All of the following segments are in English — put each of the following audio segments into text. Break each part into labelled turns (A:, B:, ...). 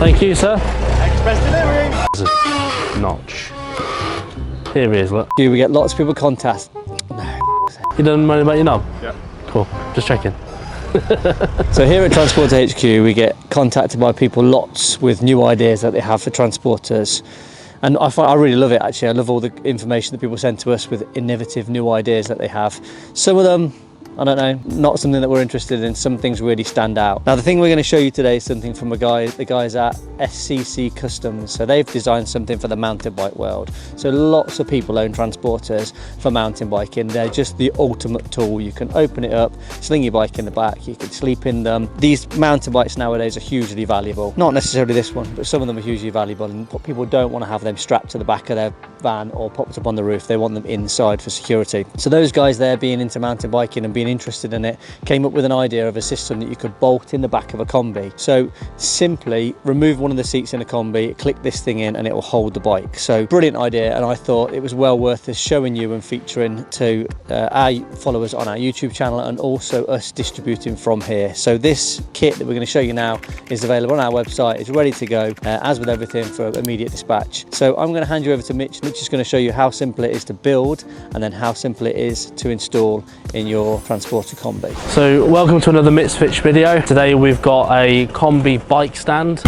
A: Thank you, sir.
B: Express delivery.
A: There's a notch. Here he is, look.
C: We get lots of people contact.
A: You done money about your knob?
B: Yeah.
A: Cool, just checking.
C: So here at Transporter HQ, we get contacted by people lots with new ideas that they have for transporters. And I really love it, actually. I love all the information that people send to us with innovative new ideas that they have. Some of them, I don't know, not something that we're interested in. Some things really stand out. Now, the thing we're going to show you today is something from the guys at SCC Custom. So they've designed something for the mountain bike world. So lots of people own transporters for mountain biking. They're just the ultimate tool. You can open it up, sling your bike in the back, you can sleep in them. These mountain bikes nowadays are hugely valuable. Not necessarily this one, but some of them are hugely valuable, and people don't want to have them strapped to the back of their van or popped up on the roof. They want them inside for security. So those guys there, being into mountain biking and being interested in it, came up with an idea of a system that you could bolt in the back of a Kombi. So simply remove one of the seats in a Kombi, click this thing in, and it will hold the bike. So brilliant idea, and I thought it was well worth us showing you and featuring to our followers on our YouTube channel, and also us distributing from here. So this kit that we're going to show you now is available on our website. It's ready to go, as with everything, for immediate dispatch. So I'm going to hand you over to Mitch. Mitch is going to show you how simple it is to build, and then how simple it is to install in your Transporter Kombi.
A: So welcome to another Mitch video. Today we've got a Kombi bike stand.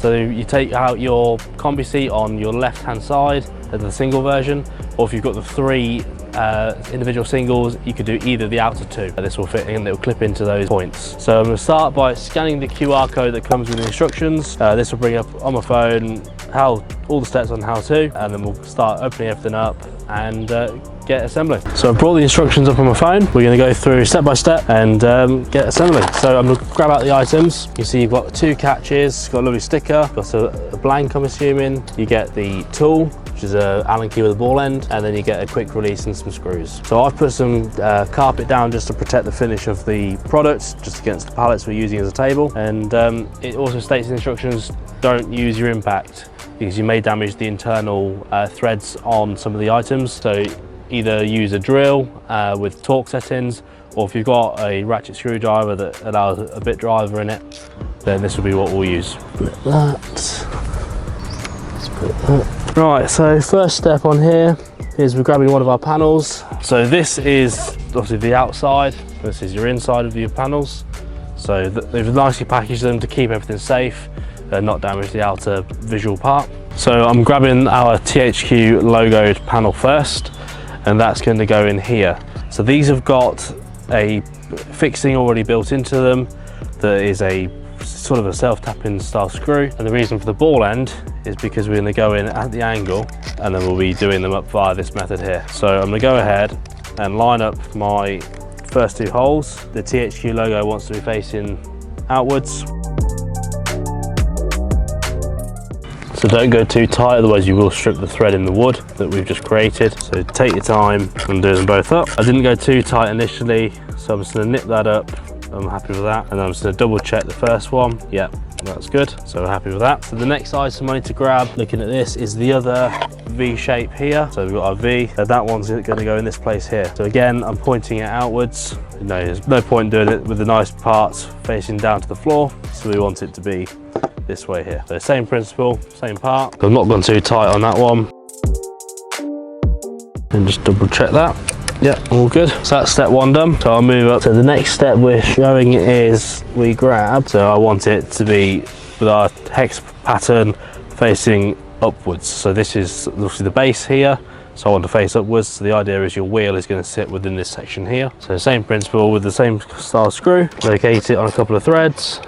A: So you take out your Kombi seat on your left hand side as the single version, or if you've got the three individual singles, you could do either the outer two. This will fit in, it will clip into those points. So I'm going to start by scanning the QR code that comes with the instructions. This will bring up on my phone all the steps on how to, and then we'll start opening everything up and get assembling. So I've brought the instructions up on my phone. We're going to go through step by step and get assembling. So I'm going to grab out the items. You see you've got two catches, got a lovely sticker, got a blank, I'm assuming. You get the tool, which is a Allen key with a ball end, and then you get a quick release and some screws. So I've put some carpet down just to protect the finish of the product, just against the pallets we're using as a table. And it also states in the instructions, don't use your impact, because you may damage the internal threads on some of the items. So either use a drill with torque settings, or if you've got a ratchet screwdriver that allows a bit driver in it, then this will be what we'll use. Put that. Let's put that. Right, so first step on here is we're grabbing one of our panels. So this is obviously the outside, this is your inside of your panels. So they've nicely packaged them to keep everything safe and not damage the outer visual part. So I'm grabbing our THQ logoed panel first, and that's going to go in here. So these have got a fixing already built into them that is a sort of a self-tapping style screw, and the reason for the ball end is because we're going to go in at the angle, and then we'll be doing them up via this method here. So I'm going to go ahead and line up my first two holes. The THQ logo wants to be facing outwards. So don't go too tight, otherwise you will strip the thread in the wood that we've just created. So take your time and do them both up. I didn't go too tight initially, so I'm just going to nip that up. I'm happy with that. And then I'm just going to double check the first one. Yep, that's good. So we're happy with that. So the next item I need to grab, looking at this, is the other V shape here. So we've got our V, and that one's going to go in this place here. So again, I'm pointing it outwards. You know, there's no point doing it with the nice parts facing down to the floor. So we want it to be this way here. So same principle, same part. I've not gone too tight on that one. And just double check that. Yep, all good. So that's step one done. So I'll move up. So the next step we're showing is we grab, so I want it to be with our hex pattern facing upwards. So this is obviously the base here. So I want to face upwards. So the idea is your wheel is going to sit within this section here. So same principle with the same style screw. Locate it on a couple of threads.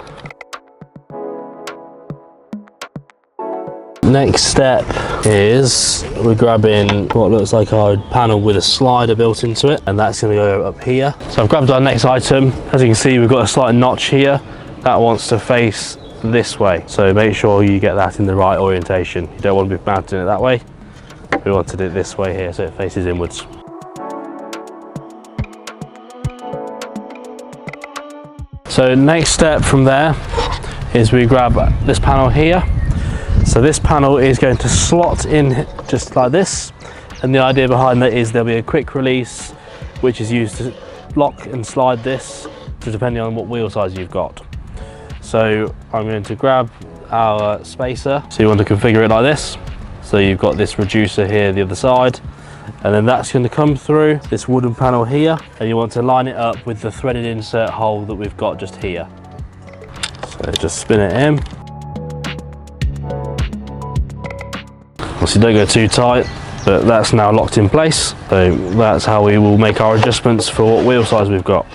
A: Next step is we're grabbing what looks like our panel with a slider built into it, and that's going to go up here. So I've grabbed our next item. As you can see, we've got a slight notch here that wants to face this way. So make sure you get that in the right orientation. You don't want to be mounting it that way. We wanted it this way here, so it faces inwards. So next step from there is we grab this panel here. So this panel is going to slot in just like this, and the idea behind that is there'll be a quick release which is used to lock and slide this, so depending on what wheel size you've got. So I'm going to grab our spacer. So you want to configure it like this. So you've got this reducer here the other side, and then that's going to come through this wooden panel here, and you want to line it up with the threaded insert hole that we've got just here. So just spin it in. Obviously don't go too tight, but that's now locked in place. So that's how we will make our adjustments for what wheel size we've got.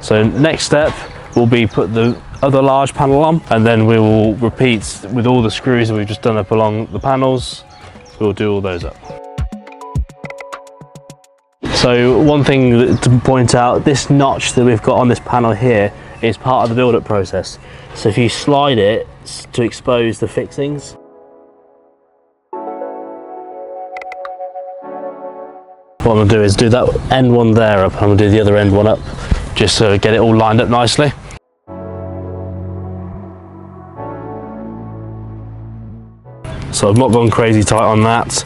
A: So next step will be put the other large panel on, and then we will repeat with all the screws that we've just done up along the panels. We'll do all those up. So one thing to point out, this notch that we've got on this panel here is part of the build-up process. So if you slide it to expose the fixings, what I'm going to do is do that end one there up, and I'm going to do the other end one up, just so get it all lined up nicely. So I've not gone crazy tight on that.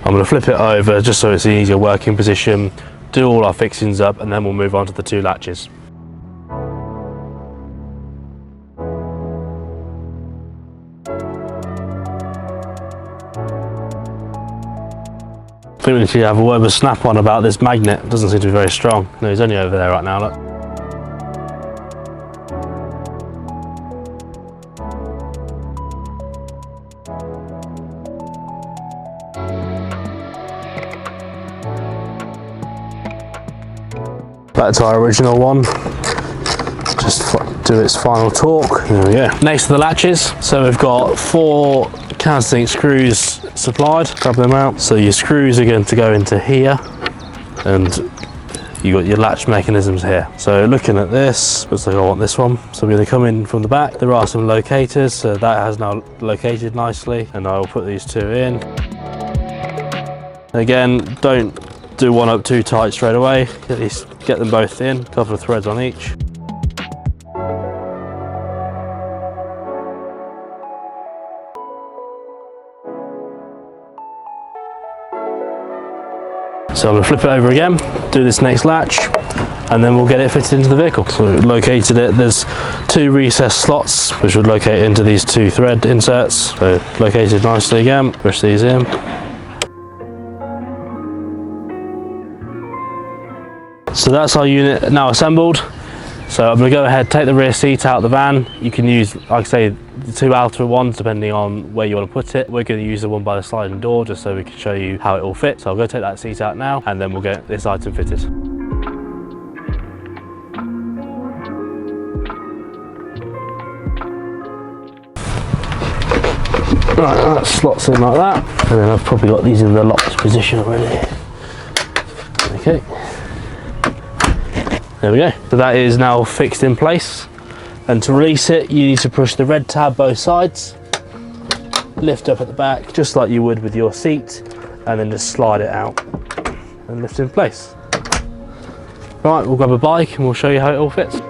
A: I'm going to flip it over just so it's an easier working position, do all our fixings up, and then we'll move on to the two latches. I think we need to have a word with Snap-on about this magnet. It doesn't seem to be very strong. No, he's only over there right now, look. Back to our original one. Just do its final torque. There we go. Next to the latches, so we've got 4 countersink screws supplied. Grab them out. So your screws are going to go into here, and you got your latch mechanisms here. So looking at this, looks like I want this one. So we're going to come in from the back. There are some locators, so that has now located nicely, and I will put these 2 in. Again, don't do one up too tight straight away. At least get them both in. A couple of threads on each. So I'm going to flip it over again, do this next latch, and then we'll get it fitted into the vehicle. So we've located it. There's 2 recessed slots which would locate into these 2 thread inserts. So located nicely again, push these in. So that's our unit now assembled. So I'm going to go ahead, take the rear seat out of the van. You can use, like I say, the 2 outer ones depending on where you want to put it. We're going to use the one by the sliding door just so we can show you how it all fits. So I'll go take that seat out now, and then we'll get this item fitted. Right, that slots in like that, and then I've probably got these in the locked position already. Okay. There we go. So that is now fixed in place, and to release it you need to push the red tab both sides, lift up at the back just like you would with your seat, and then just slide it out and lift in place. Right, we'll grab a bike and we'll show you how it all fits.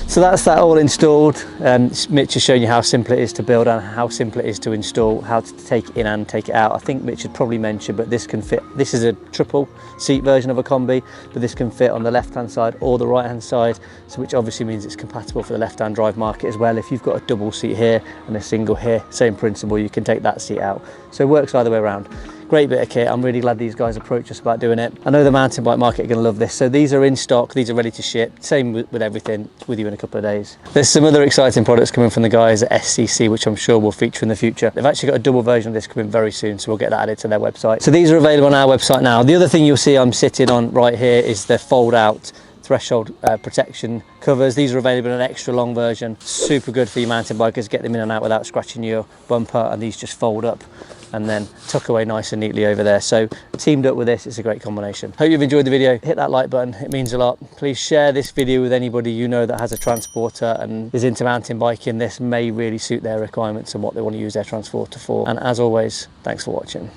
C: So that's that all installed. Mitch has shown you how simple it is to build and how simple it is to install, how to take it in and take it out. I think Mitch had probably mentioned, but this can fit. This is a triple seat version of a Kombi, but this can fit on the left hand side or the right hand side, so which obviously means it's compatible for the left hand drive market as well. If you've got a double seat here and a single here, same principle, you can take that seat out. So it works either way around. Great bit of kit. I'm really glad these guys approached us about doing it. I know the mountain bike market are going to love this. So these are in stock, these are ready to ship. Same with everything, with you in a couple of days. There's some other exciting products coming from the guys at SCC, which I'm sure will feature in the future. They've actually got a double version of this coming very soon, so we'll get that added to their website. So these are available on our website now. The other thing you'll see I'm sitting on right here is the fold out threshold protection covers. These are available in an extra long version. Super good for your mountain bikers, get them in and out without scratching your bumper, and these just fold up and then tuck away nice and neatly over there. So teamed up with this, it's a great combination. Hope you've enjoyed the video. Hit that like button, it means a lot. Please share this video with anybody you know that has a Transporter and is into mountain biking. This may really suit their requirements and what they want to use their Transporter for. And as always, thanks for watching.